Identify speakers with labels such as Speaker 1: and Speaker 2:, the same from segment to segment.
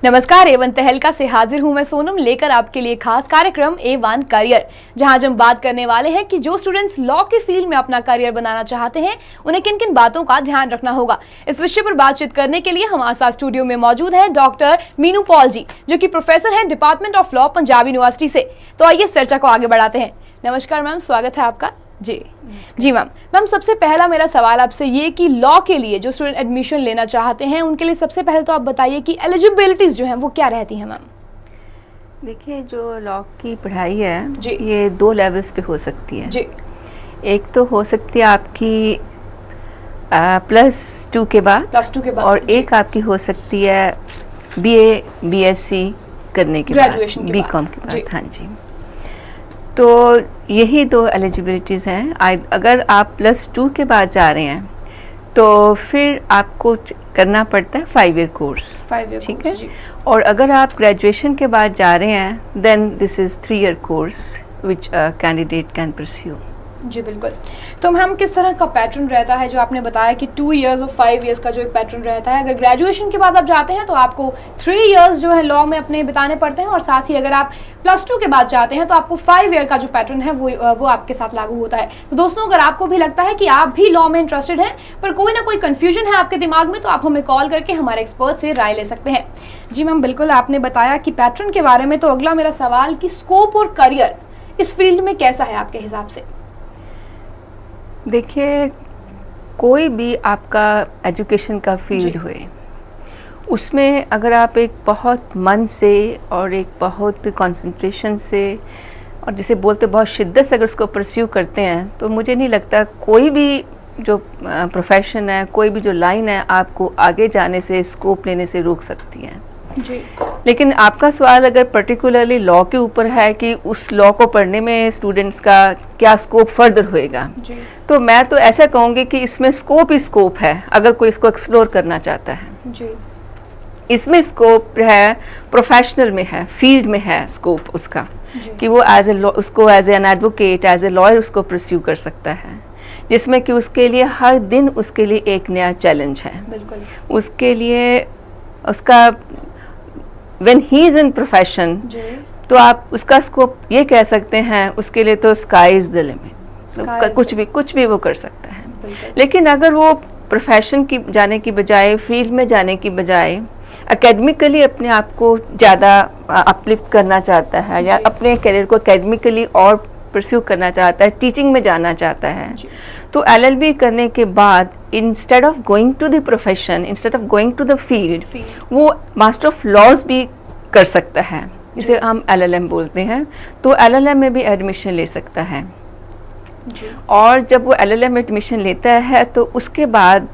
Speaker 1: नमस्कार, A1 तहलका से हाजिर हूं मैं सोनम, लेकर आपके लिए खास कार्यक्रम A1 करियर, जहां आज हम बात करने वाले हैं कि जो स्टूडेंट्स लॉ के फील्ड में अपना करियर बनाना चाहते हैं उन्हें किन किन बातों का ध्यान रखना होगा। इस विषय पर बातचीत करने के लिए हमारे साथ स्टूडियो में मौजूद है डॉक्टर मीनू पॉल जी, जो कि प्रोफेसर है department of law, Punjab university से। तो आइए चर्चा को आगे बढ़ाते हैं। नमस्कार मैम, स्वागत है आपका। जी मैम, सबसे पहला मेरा सवाल आपसे ये कि लॉ के लिए जो स्टूडेंट एडमिशन लेना चाहते हैं उनके लिए सबसे पहले तो आप बताइए कि एलिजिबिलिटीज जो हैं वो क्या रहती हैं मैम।
Speaker 2: देखिए, जो लॉ की पढ़ाई है
Speaker 1: जी,
Speaker 2: ये 2 लेवल्स पे हो सकती है
Speaker 1: जी।
Speaker 2: एक तो हो सकती है आपकी +2 के बाद, और एक आपकी हो सकती है BA BSc करने के बाद,
Speaker 1: ग्रेजुएशन के
Speaker 2: बीकॉम
Speaker 1: बाद।
Speaker 2: के बाद। हाँ जी, तो यही 2 एलिजिबिलिटीज़ हैं। अगर आप +2 के बाद जा रहे हैं तो फिर आपको करना पड़ता है 5 ईयर कोर्स,
Speaker 1: 5 ईयर,
Speaker 2: ठीक है। और अगर आप ग्रेजुएशन के बाद जा रहे हैं then this is 3 year course which candidate can pursue.
Speaker 1: जी बिल्कुल। तो मैम, किस तरह का पैटर्न रहता है जो आपने बताया कि 2 इयर्स और 5 इयर्स का जो एक पैटर्न रहता है। अगर ग्रेजुएशन के बाद आप जाते हैं तो आपको 3 इयर्स जो है लॉ में अपने बिताने पड़ते हैं, और साथ ही अगर आप +2 के बाद जाते हैं तो आपको 5 ईयर का जो पैटर्न है वो आपके साथ लागू होता है। तो दोस्तों, अगर आपको भी लगता है कि आप भी लॉ में इंटरेस्टेड हैं पर कोई ना कोई कंफ्यूजन है आपके दिमाग में, तो आप हमें कॉल करके हमारे एक्सपर्ट से राय ले सकते हैं। जी मैम, बिल्कुल आपने बताया कि पैटर्न के बारे में। तो अगला मेरा सवाल कि स्कोप और करियर इस फील्ड में कैसा है आपके हिसाब से।
Speaker 2: देखिए, कोई भी आपका एजुकेशन का फील्ड हुए, उसमें अगर आप एक बहुत मन से और एक बहुत कंसंट्रेशन से और जिसे बोलते बहुत शिद्दत से अगर उसको परस्यू करते हैं, तो मुझे नहीं लगता कोई भी जो प्रोफेशन है, कोई भी जो लाइन है, आपको आगे जाने से, स्कोप लेने से रोक सकती है।
Speaker 1: जी।
Speaker 2: लेकिन आपका सवाल अगर पर्टिकुलरली लॉ के ऊपर है कि उस लॉ को पढ़ने में स्टूडेंट्स का क्या स्कोप फर्दर होएगा,
Speaker 1: जी।
Speaker 2: तो मैं तो ऐसा कहूँगी कि इसमें स्कोप ही स्कोप है अगर कोई इसको एक्सप्लोर करना चाहता है।
Speaker 1: जी।
Speaker 2: इसमें स्कोप है, प्रोफेशनल में है, फील्ड में है स्कोप उसका, कि वो उसको as an advocate, as a lawyer उसको परस्यू कर सकता है, जिसमें कि उसके लिए हर दिन उसके लिए एक नया चैलेंज है।
Speaker 1: बिल्कुल।
Speaker 2: उसके लिए उसका when he is in profession, तो आप उसका स्कोप ये कह सकते हैं, उसके लिए तो स्काई इज द लिमिट, कुछ भी वो कर सकता है। लेकिन अगर वो प्रोफेशन की जाने की बजाय, फील्ड में जाने की बजाय एकेडमिकली अपने आप को ज़्यादा अपलिफ्ट करना चाहता है, या अपने करियर को एकेडमिकली और परस्यू करना चाहता है, टीचिंग में जाना चाहता है, तो LLB करने के बाद instead of going to the profession, instead of going to the field, वो मास्टर ऑफ लॉज भी कर सकता है, जिसे हम LLM बोलते हैं। तो LLM में भी एडमिशन ले सकता है। और जब वो LLM एडमिशन लेता है तो उसके बाद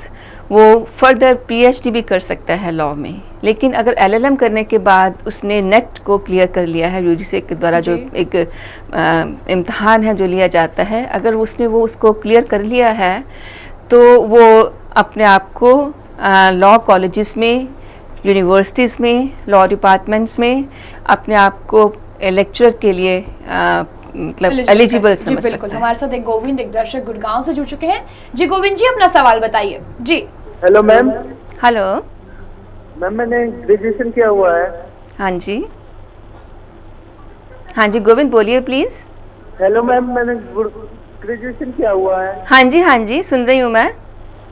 Speaker 2: वो फर्दर PhD भी कर सकता है लॉ में। लेकिन अगर LLM करने के बाद उसने नेट को क्लियर कर लिया है, UGC के द्वारा जो एक इम्तहान है जो लिया जाता है, अगर उसको क्लियर कर लिया है तो वो अपने आप को लॉ कॉलेजेस में, यूनिवर्सिटीज़ में, लॉ डिपार्टमेंट्स में अपने आप को लेक्चरर के लिए मतलब एलिजिबल समझ सकता है।
Speaker 1: हमारे साथ एक गोविंद, एक दर्शक गुड़गांव से जुड़ चुके हैं। जी गोविंद जी, अपना सवाल बताइए। जी।
Speaker 3: Hello ma'am.
Speaker 2: हेलो
Speaker 3: मैम, मैंने ग्रेजुएशन किया हुआ है।
Speaker 2: हाँ जी, हाँ जी गोविंद, बोलिए प्लीज।
Speaker 3: हेलो मैम, मैंने ग्रेजुएशन किया हुआ है।
Speaker 2: हाँ जी, सुन रही हूँ मैं।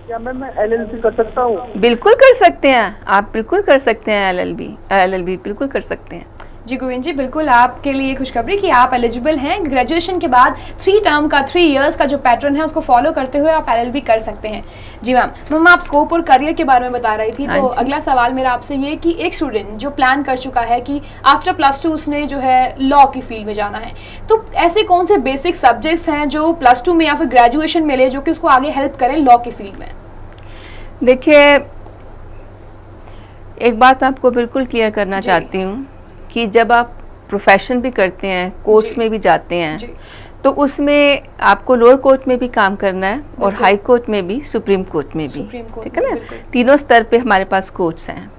Speaker 3: क्या मैम मैं LLB कर सकता हूँ?
Speaker 2: बिल्कुल कर सकते हैं आप, बिल्कुल कर सकते हैं LLB बिल्कुल कर सकते हैं।
Speaker 1: जी गोविंद जी, बिल्कुल आपके लिए खुशखबरी कि आप एलिजिबल हैं। ग्रेजुएशन के बाद 3 टर्म का, 3 इयर्स का जो पैटर्न है उसको फॉलो करते हुए आप LLB कर सकते हैं। जी मैम, आप स्कोप और करियर के बारे में बता रही थी, तो अगला सवाल मेरा आपसे ये कि एक स्टूडेंट जो प्लान कर चुका है कि आफ्टर +2 उसने जो है लॉ की फील्ड में जाना है, तो ऐसे कौन से बेसिक सब्जेक्ट्स हैं जो +2 में या फिर ग्रेजुएशन में ले, जो कि उसको आगे हेल्प करें लॉ की फील्ड में?
Speaker 2: देखिए, एक बात आपको बिल्कुल क्लियर करना चाहती हूँ कि जब आप प्रोफेशन भी करते हैं, कोर्ट्स में भी जाते हैं, तो उसमें आपको लोअर कोर्ट में भी काम करना है और हाई कोर्ट में भी, सुप्रीम कोर्ट में भी, ठीक है ना। तीनों स्तर पे हमारे पास कोर्ट्स हैं।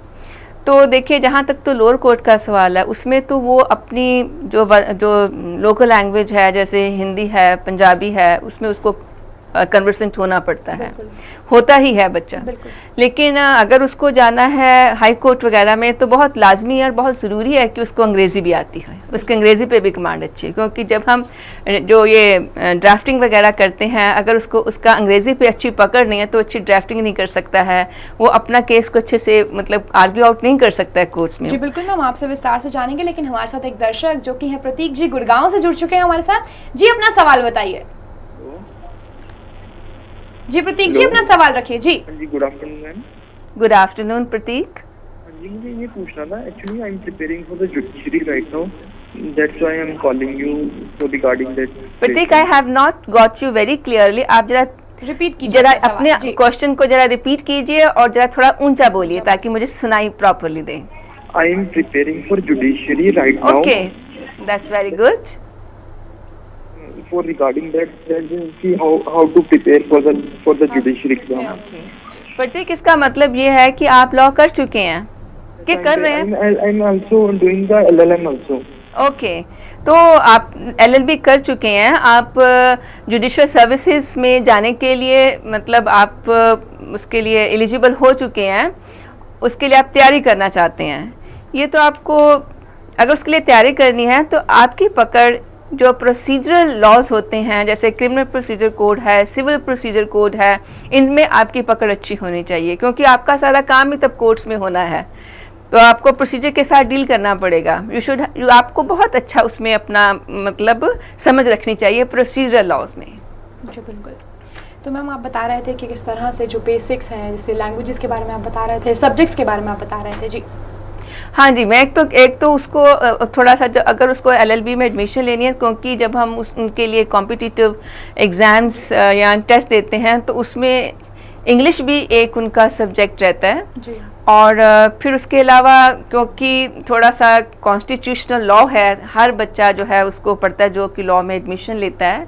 Speaker 2: तो देखिए, जहाँ तक तो लोअर कोर्ट का सवाल है, उसमें तो वो अपनी जो लोकल लैंग्वेज है, जैसे हिंदी है, पंजाबी है, उसमें उसको कन्वर्सेंट होना पड़ता है, होता ही है बच्चा। लेकिन अगर उसको जाना है हाई कोर्ट वगैरह में तो बहुत लाजमी और बहुत ज़रूरी है कि उसको अंग्रेज़ी भी आती है, उसके अंग्रेज़ी पे भी कमांड अच्छी है, क्योंकि जब हम जो ये ड्राफ्टिंग वगैरह करते हैं, अगर उसको उसका अंग्रेज़ी पे अच्छी पकड़ नहीं है तो अच्छी ड्राफ्टिंग नहीं कर सकता है, वो अपना केस को अच्छे से मतलब आर्ग्यू आउट नहीं कर सकता है कोर्ट्स में।
Speaker 1: जी बिल्कुल मैम, आपसे विस्तार से जानेंगे, लेकिन हमारे साथ एक दर्शक जो कि है प्रतीक जी, गुड़गांव से जुड़ चुके हैं हमारे साथ। जी अपना सवाल बताइए। जी प्रतीक जी अपना सवाल रखिए। जी
Speaker 3: good afternoon ma'am.
Speaker 2: Good afternoon Prateek.
Speaker 3: जी मुझे ये पूछना था, actually I am preparing for the judiciary right now, that's why I am calling you for regarding that.
Speaker 2: Prateek I have not got you very clearly, आप जरा
Speaker 1: रिपीट कीजिए,
Speaker 2: जरा अपने क्वेश्चन को जरा रिपीट कीजिए और जरा थोड़ा ऊंचा बोलिए ताकि मुझे सुनाई properly they.
Speaker 3: I am preparing for judiciary right now.
Speaker 2: Okay, that's very good.
Speaker 3: For regarding that, see how to prepare for the judiciary exam.
Speaker 2: Okay. प्रतीक इसका मतलब ये है कि आप लॉ कर चुके हैं कि कर रहे हैं?
Speaker 3: I'm also doing the LLM also.
Speaker 2: Okay, तो आप LLB कर चुके हैं, आप जुडिशियल सर्विसेज में जाने के लिए मतलब आप उसके लिए एलिजिबल हो चुके हैं, उसके लिए आप तैयारी करना चाहते हैं। ये तो आपको अगर उसके लिए तैयारी करनी है तो आपकी पकड़ जो प्रोसीजरल लॉज होते हैं, जैसे क्रिमिनल प्रोसीजर कोड है, सिविल प्रोसीजर कोड है, इनमें आपकी पकड़ अच्छी होनी चाहिए, क्योंकि आपका सारा काम ही तब कोर्ट्स में होना है, तो आपको प्रोसीजर के साथ डील करना पड़ेगा। आपको बहुत अच्छा उसमें अपना मतलब समझ रखनी चाहिए प्रोसीजरल लॉज में।
Speaker 1: जी बिल्कुल। तो मैम आप बता रहे थे कि किस तरह से जो बेसिक्स हैं, जैसे लैंग्वेजेस के बारे में आप बता रहे थे, सब्जेक्ट्स के बारे में आप बता रहे थे। जी
Speaker 2: हाँ जी, मैं एक तो उसको थोड़ा सा अगर उसको LLB में एडमिशन लेनी है, क्योंकि जब हम उनके लिए कॉम्पिटिटिव एग्ज़ाम्स या टेस्ट देते हैं तो उसमें इंग्लिश भी एक उनका सब्जेक्ट रहता है
Speaker 1: जी।
Speaker 2: और फिर उसके अलावा क्योंकि थोड़ा सा कॉन्स्टिट्यूशनल लॉ है, हर बच्चा जो है उसको पढ़ता है जो कि लॉ में एडमिशन लेता है,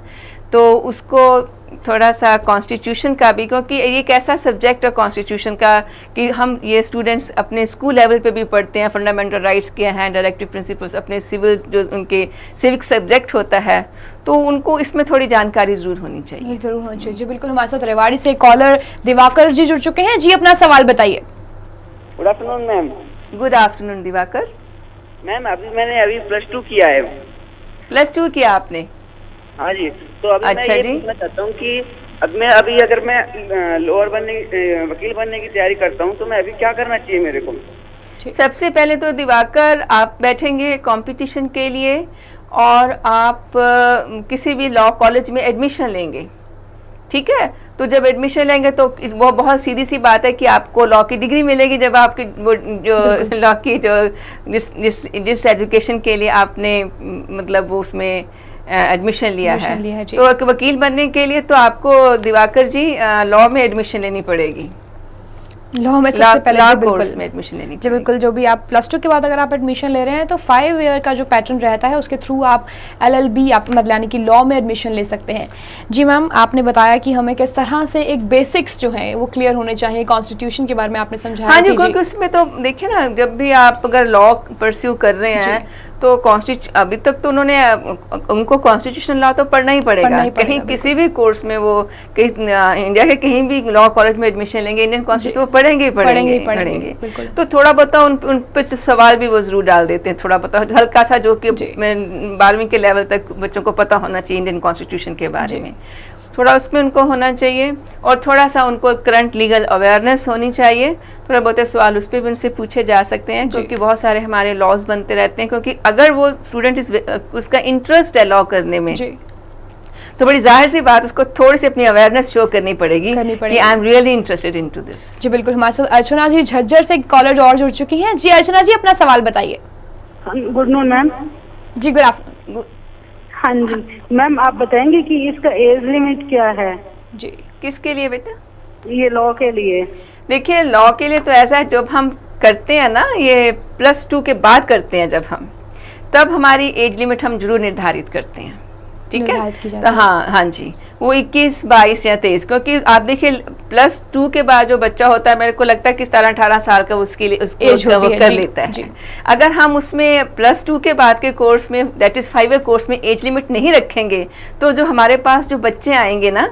Speaker 2: तो उसको थोड़ा सा कॉन्स्टिट्यूशन का भी, क्योंकि ये एक ऐसा सब्जेक्ट है कॉन्स्टिट्यूशन का कि हम ये स्टूडेंट्स अपने स्कूल लेवल पे भी पढ़ते हैं, फंडामेंटल राइट्स के हैं, डायरेक्टिव प्रिंसिपल्स, अपने सिविल जो उनके सिविक सब्जेक्ट होता है, तो उनको इसमें थोड़ी जानकारी ज़रूर होनी चाहिए।
Speaker 1: ज़रूर होनी चाहिए। जी बिल्कुल। हमारे साथ रेवाड़ी से कॉलर दिवाकर जी जुड़ चुके हैं। जी अपना सवाल बताइए।
Speaker 4: Good afternoon ma'am.
Speaker 2: Good afternoon Diwakar.
Speaker 4: Ma'am मैंने अभी +2 किया है।
Speaker 2: +2 किया आपने?
Speaker 4: हाँ जी। तो अभी
Speaker 2: अच्छा
Speaker 4: मैं ये
Speaker 2: जी।
Speaker 4: पूछना चाहता हूँ कि अब मैं अगर मैं लोअर वकील बनने की तैयारी करता हूँ तो मैं अभी क्या करना चाहिए मेरे को?
Speaker 2: सबसे पहले तो दिवाकर आप बैठेंगे कंपटीशन के लिए और आप किसी भी लॉ कॉलेज में एडमिशन लेंगे, ठीक है? तो जब एडमिशन लेंगे तो वो बहुत सीधी सी बात है कि आपको लॉ की डिग्री मिलेगी जब आपकी वो जो लॉ की जो जिस एजुकेशन के लिए आपने मतलब वो उसमें एडमिशन लिया है। तो एक वकील बनने के लिए तो आपको दिवाकर जी लॉ में एडमिशन लेनी पड़ेगी,
Speaker 1: लॉ में सबसे पहले
Speaker 2: कोर्स में एडमिशन लेनी
Speaker 1: जी बिल्कुल। जो भी आप +2 के बाद अगर आप एडमिशन ले रहे हैं तो 5 ईयर का जो पैटर्न रहता है उसके थ्रू आप LLB आप मतलब यानी कि लॉ में एडमिशन ले सकते हैं। जी मैम, आपने बताया कि हमें किस तरह से एक बेसिक्स जो है वो क्लियर होने चाहिए, कॉन्स्टिट्यूशन के बारे में आपने समझाया।
Speaker 2: हाँ जी, क्योंकि उसमें तो देखिए ना, जब भी आप अगर लॉ परस्यू कर रहे हैं तो अभी तक तो उनको कॉन्स्टिट्यूशनल लॉ तो पढ़ना ही पड़ेगा, कहीं किसी भी कोर्स में वो इंडिया के कहीं भी लॉ कॉलेज में एडमिशन लेंगे, इंडियन कॉन्स्टिट्यूशन वो पढ़ेंगे। तो थोड़ा बहुत उन पे सवाल भी वो जरूर डाल देते हैं, थोड़ा बहुत हल्का सा, जो कि 12वीं के लेवल तक बच्चों को पता होना चाहिए इंडियन कॉन्स्टिट्यूशन के बारे में, थोड़ा उसमें उनको होना चाहिए और थोड़ा सा उनको करंट लीगल अवेयरनेस होनी चाहिए। थोड़ा बहुत सवाल उस पर भी उनसे पूछे जा सकते हैं, क्योंकि बहुत सारे हमारे लॉज बनते रहते हैं, क्योंकि अगर वो स्टूडेंट उसका इंटरेस्ट है लॉ करने में तो बड़ी जाहिर सी बात उसको थोड़ी सी अपनी अवेयरनेस शो करनी पड़ेगी कि I am really interested into this.
Speaker 1: जी बिल्कुल। हमारे साथ अर्चना जी झज्जर से कॉलर और जुड़ चुकी हैं। जी अर्चना जी अपना सवाल बताइए।
Speaker 5: Good noon ma'am.
Speaker 1: जी गुड आफ्टरनून।
Speaker 5: हाँ जी मैम, आप बताएंगे कि इसका एज लिमिट क्या है?
Speaker 1: जी
Speaker 2: किसके लिए बेटा?
Speaker 5: ये लॉ के लिए।
Speaker 2: देखिए लॉ के लिए तो ऐसा है, जब हम करते हैं ना ये +2 के बाद करते हैं जब हम, तब हमारी एज लिमिट हम जरूर निर्धारित करते हैं, ठीक है? तो हाँ जी, वो 21, 22 या 23, क्योंकि आप देखिए +2 के बाद जो बच्चा होता है, मेरे को लगता है कि 17-18 साल का उसके लिए वो कर लेता है। अगर हम उसमें +2 के बाद के कोर्स में, दैट इज 5 ईयर कोर्स में एज लिमिट नहीं रखेंगे, तो जो हमारे पास जो बच्चे आएंगे ना,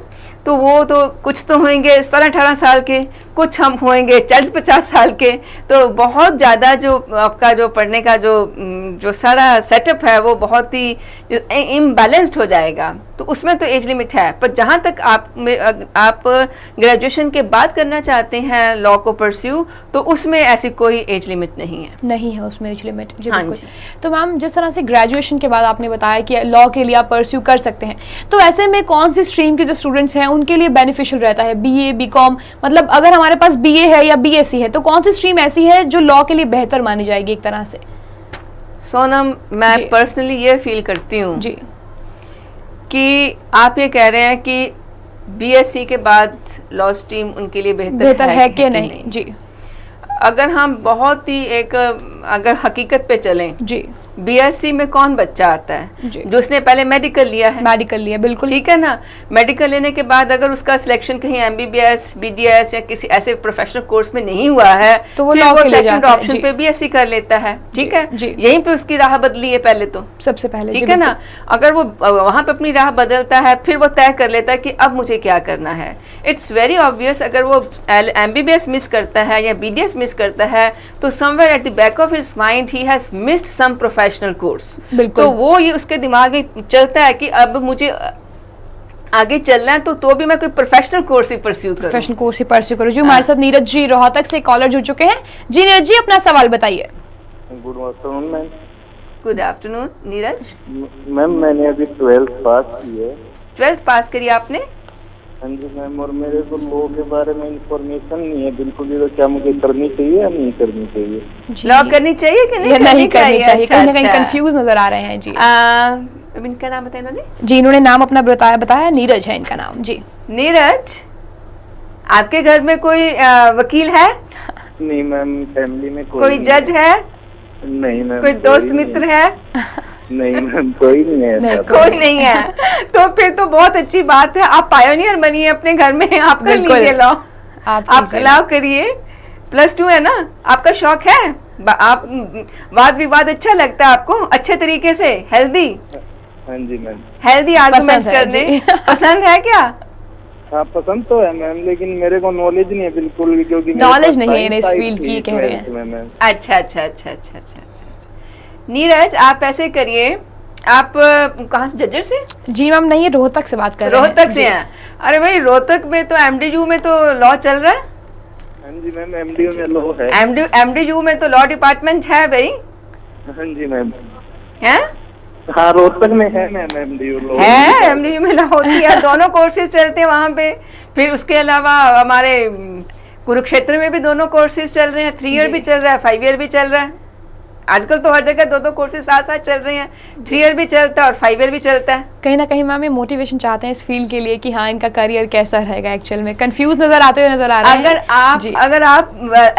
Speaker 2: तो वो तो कुछ तो होंगे 17-18 साल के, कुछ हम होंगे 40-50 साल के। तो बहुत ज़्यादा जो आपका जो पढ़ने का जो सारा सेटअप है वो बहुत ही इम्बैलेंस्ड हो जाएगा। तो उसमें तो एज लिमिट है, पर जहाँ तक आप ग्रेजुएशन के बाद करना चाहते हैं लॉ को परस्यू, तो उसमें ऐसी कोई एज लिमिट नहीं है।
Speaker 1: नहीं है उसमें एज लिमिट जी,
Speaker 2: हाँ
Speaker 1: बिल्कुल।
Speaker 2: जी।
Speaker 1: तो मैम जिस तरह से ग्रेजुएशन के बाद आपने बताया कि लॉ के लिए आप परस्यू कर सकते हैं, तो ऐसे में कौन सी स्ट्रीम के जो स्टूडेंट्स हैं उनके लिए बेनिफिशियल रहता है? बीए, बीकॉम, मतलब अगर हमारे पास बीए है या बीएससी है तो कौन सी स्ट्रीम ऐसी है जो लॉ के लिए बेहतर मानी जाएगी एक तरह से?
Speaker 2: सोनम, मैं पर्सनली ये फील करती हूँ
Speaker 1: जी
Speaker 2: कि आप ये कह रहे हैं कि बीएससी के बाद लॉ स्ट्रीम उनके लिए
Speaker 1: बेहतर है कि नहीं? जी,
Speaker 2: अगर हम बहुत ही अगर हकीकत पे चलें,
Speaker 1: जी,
Speaker 2: बीएससी में कौन बच्चा आता है
Speaker 1: जी।
Speaker 2: जो उसने पहले मेडिकल लिया है?
Speaker 1: मेडिकल लिया, बिल्कुल
Speaker 2: ठीक है ना। मेडिकल लेने के बाद अगर उसका सिलेक्शन कहीं एमबीबीएस, बीडीएस या किसी ऐसे प्रोफेशनल कोर्स में नहीं हुआ है,
Speaker 1: तो वो
Speaker 2: फिर
Speaker 1: लॉ
Speaker 2: वो
Speaker 1: के लिए
Speaker 2: सेकंड
Speaker 1: जाता है।
Speaker 2: ऑप्शन
Speaker 1: जी।
Speaker 2: पे बीएससी कर लेता है। ठीक है
Speaker 1: जी।
Speaker 2: यहीं पे उसकी राह बदली है पहले तो,
Speaker 1: सबसे पहले।
Speaker 2: ठीक है ना। अगर वो वहां पे अपनी राह बदलता है, फिर वो तय कर लेता है कि अब मुझे क्या करना है। इट्स वेरी ऑब्वियस, अगर वो एमबीबीएस मिस करता है या बीडीएस मिस करता है, तो somewhere at the back of his mind he has missed some professional course.
Speaker 1: बिल्कुल।
Speaker 2: तो वो ये उसके दिमाग में चलता है कि अब मुझे आगे चलना है, तो भी मैं कोई प्रोफेशनल कोर्स ही परस्यू करूं।
Speaker 1: प्रोफेशनल कोर्स ही परस्यू करो जी। हमारे साथ नीरज जी रोहतक से कॉलर जुड़ चुके हैं। जी नीरज जी, अपना सवाल बताइए।
Speaker 6: Good afternoon ma'am.
Speaker 2: Good afternoon Neeraj.
Speaker 6: Ma'am मैंने अभी 12th पास की है।
Speaker 2: 12th पास करी आपने?
Speaker 6: हाँ जी मैम, और मेरे को लॉ के बारे में इंफॉर्मेशन नहीं है बिल्कुल भी, तो क्या मुझे करनी चाहिए या नहीं करनी चाहिए?
Speaker 2: लॉ करनी चाहिए कि नहीं
Speaker 1: नहीं करनी चाहिए?
Speaker 2: अच्छा,
Speaker 1: कहीं ना कहीं
Speaker 2: अच्छा।
Speaker 1: कंफ्यूज नजर आ रहे हैं जी।
Speaker 2: अब इनका नाम बताया इन्होंने?
Speaker 1: जी, इन्होंने नाम अपना बताया नीरज है इनका नाम जी।
Speaker 2: नीरज, आपके घर में कोई वकील है?
Speaker 6: नहीं मैम, फैमिली में
Speaker 2: कोई जज है?
Speaker 6: नहीं मैम।
Speaker 2: कोई दोस्त मित्र है?
Speaker 6: नहीं मैम, कोई नहीं है।
Speaker 1: नहीं,
Speaker 2: कोई नहीं है। तो फिर तो बहुत अच्छी बात है, आप पायोनियर बनिए अपने घर में। आप कर
Speaker 1: बिल्कुल।
Speaker 2: लीजिए लॉ,
Speaker 1: आप
Speaker 2: आप
Speaker 1: कीजिए।
Speaker 2: लॉ करिए। +2 है ना, आपका शौक है, आप वाद विवाद अच्छा लगता है आपको, अच्छे तरीके से हेल्दी
Speaker 6: हाँ जी मैम।
Speaker 2: हेल्दी आर्गुमेंट्स
Speaker 1: पसंद है
Speaker 2: करने
Speaker 1: जी।
Speaker 2: पसंद है क्या?
Speaker 6: हाँ पसंद तो है मैम, लेकिन मेरे को नॉलेज नहीं है बिल्कुल भी, क्योंकि मेरे
Speaker 1: Knowledge
Speaker 6: पास
Speaker 1: नहीं है
Speaker 6: science
Speaker 1: इस
Speaker 6: आई
Speaker 1: field
Speaker 6: थी
Speaker 1: की, कह रहे हैं।
Speaker 6: 12th में मैम।
Speaker 2: अच्छा अच्छा अच्छा अच्छा अच्छा अच्छा। नीरज, आप ऐसे करिए, आप कहाँ से, जज्जर से?
Speaker 1: जी मैम, नहीं, रोहतक से बात कर रहे हैं।
Speaker 2: रोहतक से
Speaker 1: जी।
Speaker 2: हैं? अरे भाई, रोहतक में तो एमडीयू में तो लॉ चल रहा है।
Speaker 6: हाँ जी मैम, एमडीयू में लॉ है।
Speaker 2: एमडीयू में तो लॉ डिपार्टमेंट है भाई,
Speaker 6: हाँ जी मैम।
Speaker 2: है?
Speaker 6: हाँ रोहतक में है मैम एमडीयू लॉ।
Speaker 2: है, एमडीयू में लॉ होती है, दोनों कोर्सेज चलते हैं वहाँ पे। फिर उसके अलावा हमारे कुरुक्षेत्र में भी दोनों कोर्सेज चल रहे हैं, 3 ईयर भी चल रहा है, 5 ईयर भी चल रहा है। आजकल तो हर जगह 2-2 कोर्सेज साथ साथ चल रहे हैं, 3 ईयर भी चलता है और 5 ईयर भी चलता है।
Speaker 1: कहीं ना कहीं मैम ये मोटिवेशन चाहते हैं इस फील्ड के लिए कि हाँ इनका करियर कैसा रहेगा। एक्चुअल में कंफ्यूज नजर आते हुए नजर आ रहे हैं। जी।
Speaker 2: अगर आप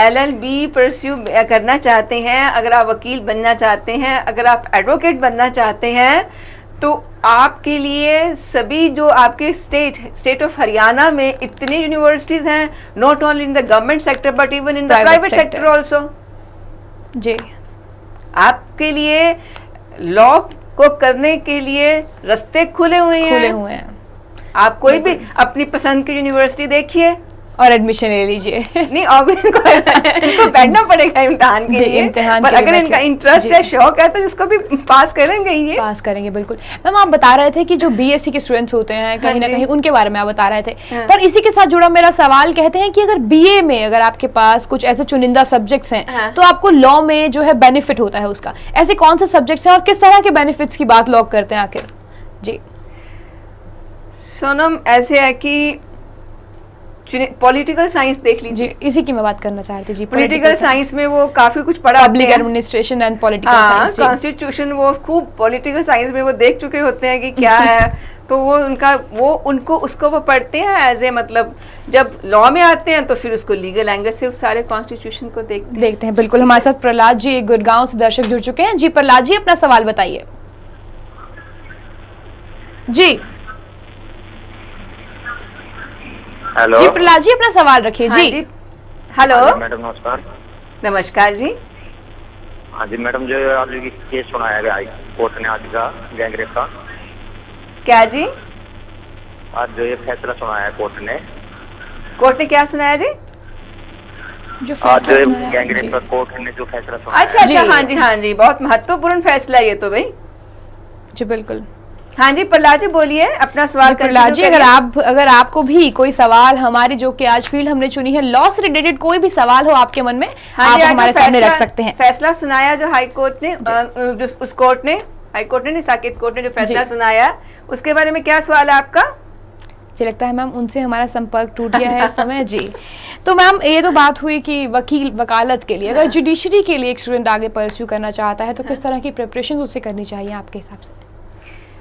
Speaker 2: LLB परस्यू करना चाहते हैं, अगर आप वकील बनना चाहते हैं, अगर आप एडवोकेट बनना चाहते हैं, तो आपके लिए सभी जो आपके स्टेट ऑफ हरियाणा में इतनी यूनिवर्सिटीज हैं, not only in the government sector but even in the
Speaker 1: Private
Speaker 2: private
Speaker 1: sector.
Speaker 2: Sector also.
Speaker 1: जी,
Speaker 2: आपके लिए लॉ को करने के लिए रास्ते खुले हुए हैं। आप कोई भी अपनी पसंद की यूनिवर्सिटी देखिए
Speaker 1: और एडमिशन ले लीजिए।
Speaker 2: नहीं, अब इनको बैठना पड़ेगा इम्तिहान के
Speaker 1: जी,
Speaker 2: लिए,
Speaker 1: इम्तिहान
Speaker 2: पर
Speaker 1: के लिए
Speaker 2: अगर इनका
Speaker 1: बैठे।
Speaker 2: इंटरेस्ट
Speaker 1: जी।
Speaker 2: है, शौक है, तो इसको भी पास करेंगे ये।
Speaker 1: पास करेंगे बिल्कुल। मैम आप बता रहे थे कि जो बीएससी के स्टूडेंट्स होते हैं कहीं ना
Speaker 2: जी।
Speaker 1: कहीं उनके बारे में आप बता रहे थे,
Speaker 2: हाँ।
Speaker 1: पर इसी के साथ जुड़ा मेरा सवाल, कहते हैं कि अगर बीए में अगर आपके पास कुछ ऐसे चुनिंदा सब्जेक्ट्स हैं
Speaker 2: हाँ।
Speaker 1: तो आपको लॉ में जो है बेनिफिट होता है उसका। ऐसे कौन से सब्जेक्ट्स हैं और किस तरह के बेनिफिट्स की बात लॉ करते हैं आखिर? जी
Speaker 2: सोनम, ऐसे है कि पॉलिटिकल साइंस देख लीजिए।
Speaker 1: जी, इसी की मैं बात करना चाह रही थी जी।
Speaker 2: पॉलिटिकल साइंस में वो काफी कुछ पढ़ा
Speaker 1: पब्लिक एडमिनिस्ट्रेशन एंड पॉलिटिकल
Speaker 2: हाँ,
Speaker 1: साइंस।
Speaker 2: कॉन्स्टिट्यूशन, वो खूब पॉलिटिकल साइंस में वो देख चुके होते हैं कि क्या है। तो उनको उसको वो पढ़ते हैं एज ए, मतलब जब लॉ में आते हैं तो फिर उसको लीगल एंगल से उस सारे कॉन्स्टिट्यूशन को देखते
Speaker 1: हैं। बिल्कुल, हमारे साथ प्रहलाद जी गुड़गांव से दर्शक जुड़ चुके हैं। जी प्रहलाद जी, अपना सवाल बताइए। जी
Speaker 6: हेलो
Speaker 1: जी प्रहलाद जी, अपना सवाल रखिए।
Speaker 2: हाँ
Speaker 1: जी
Speaker 2: हेलो
Speaker 6: मैडम नमस्कार।
Speaker 2: नमस्कार जी।
Speaker 6: हाँ जी मैडम, जो आज केस सुनाया गया कोर्ट ने आज का गैंगरेप का,
Speaker 2: क्या जी?
Speaker 6: आज जो ये फैसला सुनाया है कोर्ट ने,
Speaker 2: कोर्ट ने क्या सुनाया जी?
Speaker 1: जो
Speaker 6: आज
Speaker 1: फैसला
Speaker 6: जो
Speaker 1: सुनाया है,
Speaker 6: कैंडिडेट
Speaker 1: जी।
Speaker 6: पर कोर्ट ने जो फैसला सुनाया
Speaker 2: अच्छा अच्छा, हाँ जी हाँ जी, बहुत महत्वपूर्ण फैसला है ये तो भाई।
Speaker 1: जी बिल्कुल।
Speaker 2: हाँ जी प्रहलाद जी बोलिए अपना सवाल।
Speaker 1: प्रहलाद जी, अगर आपको भी कोई सवाल हमारी जो कि आज फील्ड हमने चुनी है लॉ से रिलेटेड कोई भी सवाल हो आपके मन में, आप हमारे सामने रख सकते हैं।
Speaker 2: फैसला सुनाया जो हाई कोर्ट ने, उस कोर्ट ने, हाई कोर्ट ने नहीं, साकेत कोर्ट ने जो फैसला सुनाया, उसके बारे में क्या सवाल है आपका?
Speaker 1: मुझे लगता है मैम उनसे हमारा संपर्क टूट गया है इस समय। जी तो मैम ये तो बात हुई कि वकालत के लिए, अगर जुडिशरी के लिए एक स्टूडेंट आगे परस्यू करना चाहता है तो किस तरह की प्रिपरेशन उससे करनी चाहिए आपके हिसाब से?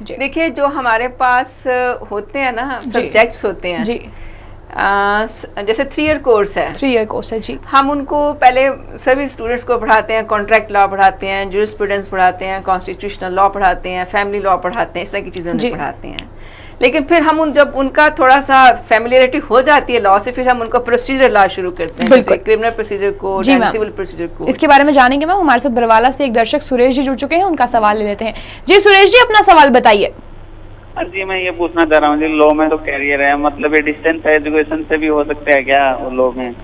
Speaker 1: जी
Speaker 2: देखिए जो हमारे पास होते हैं ना सब्जेक्ट्स होते हैं
Speaker 1: जी,
Speaker 2: जैसे 3 ईयर कोर्स है,
Speaker 1: 3 ईयर कोर्स है जी।
Speaker 2: हम उनको पहले सभी स्टूडेंट्स को पढ़ाते हैं, कॉन्ट्रैक्ट लॉ पढ़ाते हैं, जूरिस्प्रूडेंस पढ़ाते हैं, कॉन्स्टिट्यूशनल लॉ पढ़ाते हैं, फैमिली लॉ पढ़ाते हैं, इस तरह की चीज़ें उन्हें पढ़ाते हैं। लेकिन फिर हम जब उनका थोड़ा सा फैमिलियरिटी हो जाती है लॉ से, फिर हम उनको प्रोसीजर लॉ शुरू करते हैं, जैसे criminal procedure code, civil procedure code.
Speaker 1: इसके बारे में जानेंगे मैम। हमारे साथ बरवाला से एक दर्शक सुरेश जी जुड़ चुके हैं, उनका सवाल ले लेते हैं। जी सुरेश जी, अपना सवाल बताइए।
Speaker 7: जी मैं ये पूछना चाह रहा हूँ जी, लॉ में तो कैरियर है, मतलब ये डिस्टेंस एजुकेशन से भी हो सकता है क्या वो लॉ में?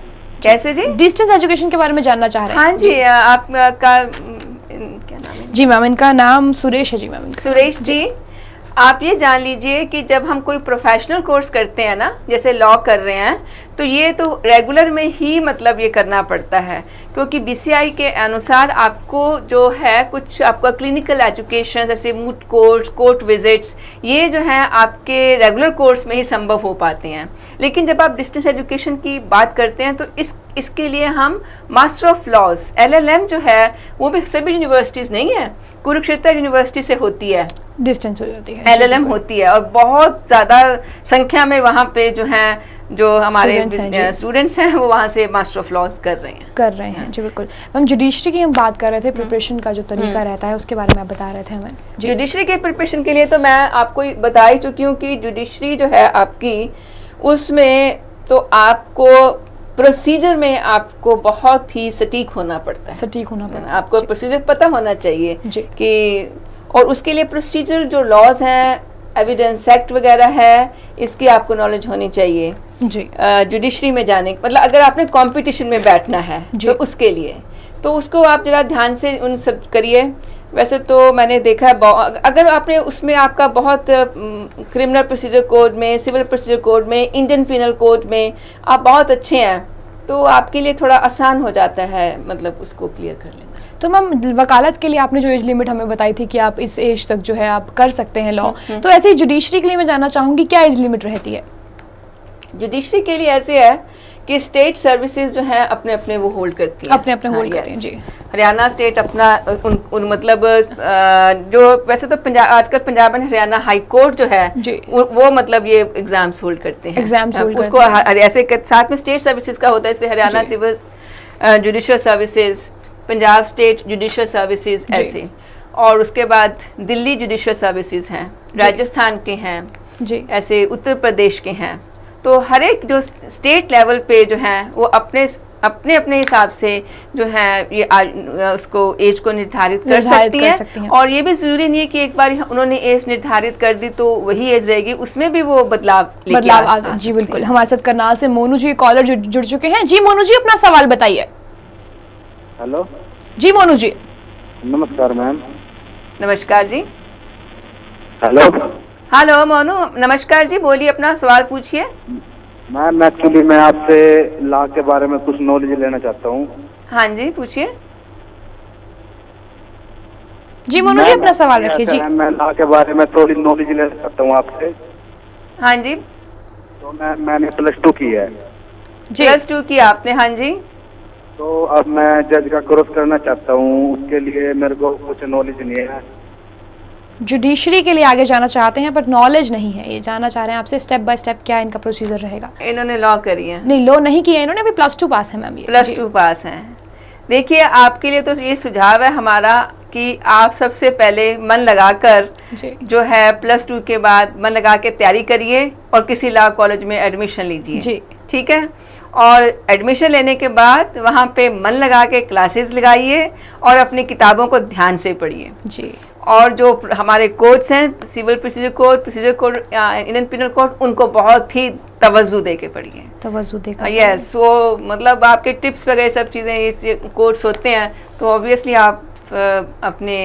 Speaker 2: कैसे जी?
Speaker 1: डिस्टेंस एजुकेशन के बारे में जानना चाह रहे हैं?
Speaker 2: हाँ जी, आपका क्या नाम है?
Speaker 1: जी मैम, इनका नाम सुरेश है। जी मैम,
Speaker 2: सुरेश जी, आप ये जान लीजिए कि जब हम कोई प्रोफेशनल कोर्स करते हैं ना, जैसे लॉ कर रहे हैं, तो ये तो रेगुलर में ही मतलब ये करना पड़ता है, क्योंकि बीसीआई के अनुसार आपको जो है कुछ आपका क्लिनिकल एजुकेशन जैसे मूट कोर्स, कोर्ट विजिट्स, ये जो है आपके रेगुलर कोर्स में ही संभव हो पाते हैं। लेकिन जब आप डिस्टेंस एजुकेशन की बात करते हैं तो इसके लिए हम मास्टर ऑफ लॉज LLM जो है वो भी सभी यूनिवर्सिटीज़ नहीं है, कुरुक्षेत्र यूनिवर्सिटी से होती है,
Speaker 1: डिस्टेंस हो जाती है,
Speaker 2: LLM होती है, और बहुत ज़्यादा संख्या में वहाँ पे जो हैं जो हमारे स्टूडेंट्स हैं वो वहाँ से मास्टर ऑफ लॉज कर रहे हैं।
Speaker 1: जी बिल्कुल। मैम जुडिशरी की हम बात कर रहे थे, प्रिपरेशन का जो तरीका रहता है उसके बारे में आप बता रहे थे हमें।
Speaker 2: जुडिशरी के प्रिपरेशन के लिए तो मैं आपको बता ही चुकी हूँ कि जुडिशरी जो है आपकी, उसमें तो आपको प्रोसीजर में आपको बहुत ही सटीक होना पड़ता है, आपको प्रोसीजर पता होना चाहिए कि, और उसके लिए प्रोसीजर जो लॉज हैं, एविडेंस एक्ट वगैरह है, इसकी आपको नॉलेज होनी चाहिए जी। जुडिशरी में जाने, मतलब अगर आपने कंपटीशन में बैठना है तो उसके लिए तो उसको आप जरा ध्यान से उन सब करिए। वैसे तो मैंने देखा है अगर आपने उसमें आपका बहुत क्रिमिनल प्रोसीजर कोड में, सिविल प्रोसीजर कोड में, इंडियन पिनल कोड में आप बहुत अच्छे हैं तो आपके लिए थोड़ा आसान हो जाता है, मतलब उसको क्लियर कर लेना।
Speaker 1: तो मैम वकालत के लिए आपने जो एज लिमिट हमें बताई थी कि आप इस एज तक जो है आप कर सकते हैं लॉ, तो ऐसे ही जुडिशरी के लिए मैं जानना चाहूंगी क्या एज लिमिट रहती है?
Speaker 2: जुडिशरी के लिए ऐसे है कि स्टेट सर्विसेज जो है अपने अपने वो होल्ड करती है,
Speaker 1: अपने होल्ड करती हैं जी।
Speaker 2: हरियाणा स्टेट अपना उन मतलब जो वैसे तो पंजाब, आजकल Punjab and Haryana high court जो है वो मतलब ये एग्जाम्स होल्ड करते हैं, उसको ऐसे साथ में स्टेट सर्विसेज का होता है, जैसे Haryana civil judicial services, Punjab state judicial services ऐसे, और उसके बाद दिल्ली जुडिशियल सर्विसेज हैं, राजस्थान के हैं जी, ऐसे उत्तर प्रदेश के हैं। तो हर एक जो स्टेट लेवल पे जो हैं वो अपने अपने हिसाब से जो है ये उसको एज को निर्धारित कर सकती हैं। और ये भी जरूरी नहीं है कि एक बार उन्होंने एज निर्धारित कर दी तो वही एज रहेगी, उसमें भी वो बदलाव
Speaker 1: जी बिल्कुल। हमारे साथ करनाल से मोनू जी कॉलर जुड़ चुके हैं। जी मोनू जी, अपना सवाल बताइए।
Speaker 6: हेलो
Speaker 1: जी मोनू जी।
Speaker 6: नमस्कार मैम।
Speaker 2: नमस्कार जी।
Speaker 6: हेलो
Speaker 2: मोनू, नमस्कार जी, बोलिए, अपना सवाल पूछिए।
Speaker 6: मैम एक्चुअली मैं आपसे लॉ के बारे में कुछ नॉलेज लेना चाहता हूँ।
Speaker 2: हाँ जी, पूछिए।
Speaker 1: जी मोनू जी, अपना सवाल रखिए जी।
Speaker 6: मैं लॉ के बारे में थोड़ी नॉलेज लेना चाहता हूँ आपसे।
Speaker 2: हाँ जी।
Speaker 6: तो मैंने +2 की है।
Speaker 2: +2 की आपने? हाँ जी।
Speaker 6: तो अब मैं जज का कोर्स करना चाहता हूँ, उसके लिए मेरे को कुछ नॉलेज नहीं है।
Speaker 1: जुडिशरी के लिए आगे जाना चाहते हैं बट नॉलेज नहीं है, ये जानना चाह रहे हैं आपसे स्टेप बाय स्टेप क्या इनका प्रोसीजर रहेगा।
Speaker 2: इन्होंने लॉ करी है?
Speaker 1: नहीं, लॉ नहीं किया इन्होंने, अभी +2 पास है मैम। ये
Speaker 2: +2 पास है। देखिए आपके लिए तो ये सुझाव है हमारा कि आप सबसे पहले मन लगाकर जो है +2 के बाद मन लगा के तैयारी करिए और किसी लॉ कॉलेज में एडमिशन लीजिए, ठीक है। और एडमिशन लेने के बाद वहाँ पे मन लगा के क्लासेस लगाइए और अपनी किताबों को ध्यान से पढ़िए जी। और जो हमारे कोड्स हैं, civil procedure code, Indian penal code, उनको बहुत ही तवज्जो दे के पढ़िए।
Speaker 1: तवज्जो देकर।
Speaker 2: यस, वो मतलब आपके टिप्स वगैरह सब चीज़ें ये कोर्स होते हैं, तो ऑब्वियसली आप अपने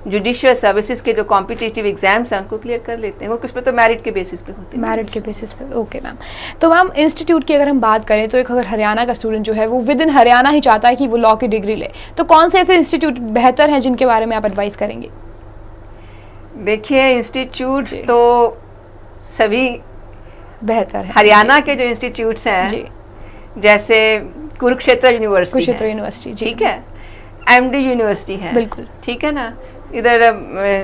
Speaker 2: जुडिशियल सर्विसेज के जो कॉम्पिटिटिव एग्जाम्स हैं उनको क्लियर कर लेते हैं। वो कुछ पे तो मेरिट के बेसिस पे होते हैं।
Speaker 1: मेरिट के बेसिस पे, ओके मैम। तो मैम इंस्टीट्यूट की अगर हम बात करें तो एक अगर हरियाणा का स्टूडेंट जो है वो विद इन हरियाणा ही चाहता है कि वो लॉ की डिग्री ले, तो कौन से ऐसे इंस्टीट्यूट बेहतर हैं जिनके बारे में आप एडवाइस करेंगे?
Speaker 2: देखिए, इंस्टीट्यूट्स तो सभी
Speaker 1: बेहतर है।
Speaker 2: हरियाणा के जो इंस्टीट्यूट्स हैं
Speaker 1: जी,
Speaker 2: जैसे कुरुक्षेत्र यूनिवर्सिटी
Speaker 1: यूनिवर्सिटी,
Speaker 2: ठीक है, एमडी यूनिवर्सिटी है,
Speaker 1: बिल्कुल
Speaker 2: ठीक है ना, इधर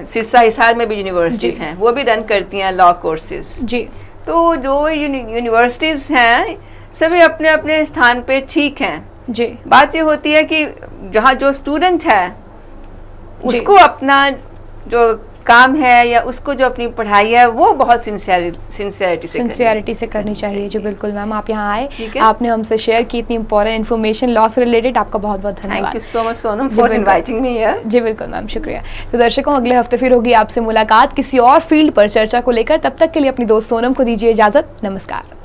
Speaker 2: सिरसा हिसार में भी यूनिवर्सिटीज हैं, वो भी रन करती हैं लॉ कोर्सेज
Speaker 1: जी।
Speaker 2: तो जो यूनिवर्सिटीज हैं सभी अपने अपने स्थान पे ठीक हैं।
Speaker 1: जी,
Speaker 2: बात ये होती है कि जहाँ जो स्टूडेंट है उसको अपना जो काम है या उसको जो अपनी पढ़ाई है वो बहुत सिंसियरिटी से
Speaker 1: करनी चाहिए। जी बिल्कुल मैम, आप यहाँ आए,
Speaker 2: ठीक है।
Speaker 1: आपने हमसे शेयर की इतनी इंपॉर्टेंट इन्फॉर्मेशन लॉ से रिलेटेड, आपका बहुत बहुत धन्यवाद।
Speaker 2: Thank you so much Sonam
Speaker 1: ji,
Speaker 2: for
Speaker 1: बिल्कुल।
Speaker 2: Inviting me here.
Speaker 1: जी बिल्कुल मैम, शुक्रिया। तो दर्शकों, अगले हफ्ते फिर होगी आपसे मुलाकात किसी और फील्ड पर चर्चा को लेकर। तब तक के लिए अपनी दोस्त सोनम को दीजिए इजाजत। नमस्कार।